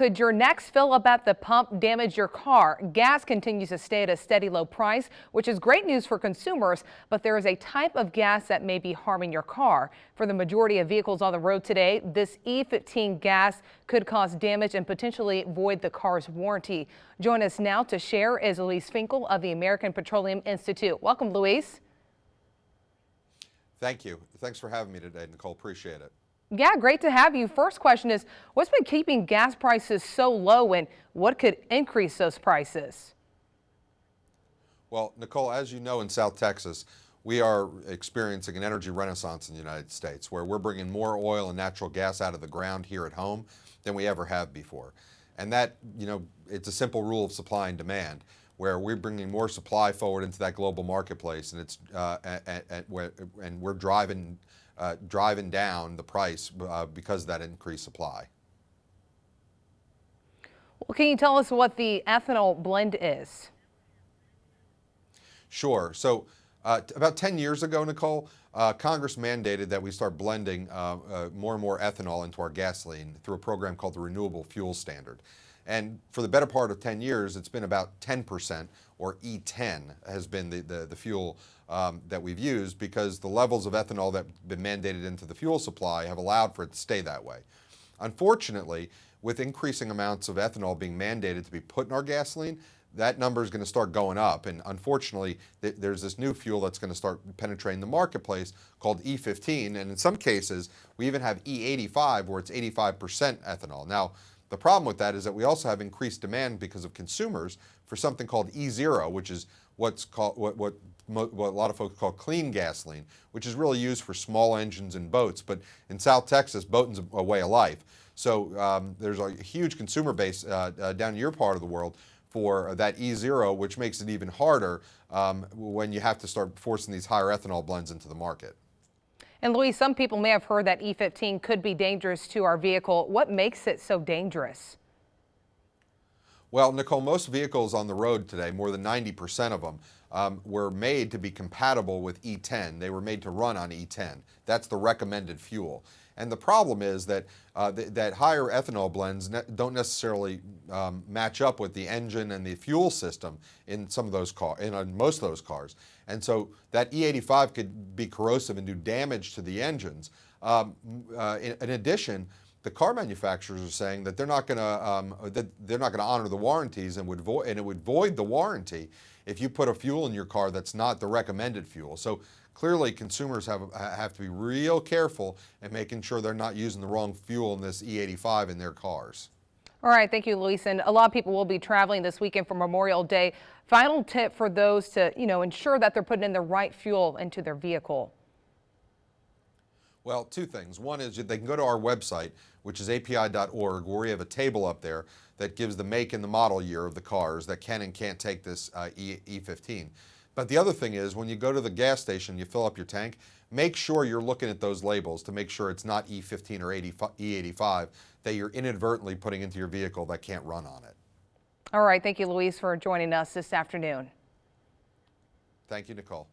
could your next fill up at the pump damage your car? Gas continues to stay at a steady low price, which is great news for consumers, but there is a type of gas that may be harming your car. For the majority of vehicles on the road today, this E15 gas could cause damage and potentially void the car's warranty. Join us now to share is Luis Finkel of the American Petroleum Institute. Welcome, Luis. Thank you. Thanks for having me today, Nicole. Appreciate it. Yeah, great to have you. First question is, what's been keeping gas prices so low and what could increase those prices? Well, Nicole, as you know, in South Texas, we are experiencing an energy renaissance in the United States where we're bringing more oil and natural gas out of the ground here at home than we ever have before. And that, it's a simple rule of supply and demand where we're bringing more supply forward into that global marketplace, and we're driving down the price because of that increased supply. Well, can you tell us what the ethanol blend is? Sure. So about 10 years ago, Nicole, Congress mandated that we start blending more and more ethanol into our gasoline through a program called the Renewable Fuel Standard. And for the better part of 10 years, it's been about 10%, or E10 has been the fuel that we've used, because the levels of ethanol that have been mandated into the fuel supply have allowed for it to stay that way. Unfortunately, with increasing amounts of ethanol being mandated to be put in our gasoline, that number is going to start going up. And unfortunately, there's this new fuel that's going to start penetrating the marketplace called E15. And in some cases, we even have E85, where it's 85% ethanol. Now, the problem with that is that we also have increased demand because of consumers for something called E0, which is what's called what a lot of folks call clean gasoline, which is really used for small engines and boats. But in South Texas, boating's a way of life. So there's a huge consumer base down in your part of the world for that E0, which makes it even harder when you have to start forcing these higher ethanol blends into the market. And Luis, some people may have heard that E15 could be dangerous to our vehicle. What makes it so dangerous? Well, Nicole, most vehicles on the road today, more than 90% of them, were made to be compatible with E10. They were made to run on E10. That's the recommended fuel. And the problem is that that higher ethanol blends don't necessarily match up with the engine and the fuel system in some of those cars, in most of those cars. And so that E85 could be corrosive and do damage to the engines. In addition, the car manufacturers are saying that they're not going to honor the warranties and it would void the warranty if you put a fuel in your car that's not the recommended fuel. So clearly, consumers have to be real careful in making sure they're not using the wrong fuel in this E85 in their cars. All right, thank you, Luis. And a lot of people will be traveling this weekend for Memorial Day. Final tip for those to, ensure that they're putting in the right fuel into their vehicle. Well, two things. One is they can go to our website, which is api.org, where we have a table up there that gives the make and the model year of the cars that can and can't take this E15. But the other thing is, when you go to the gas station, you fill up your tank, make sure you're looking at those labels to make sure it's not E15 or E85 that you're inadvertently putting into your vehicle that can't run on it. All right. Thank you, Luis, for joining us this afternoon. Thank you, Nicole.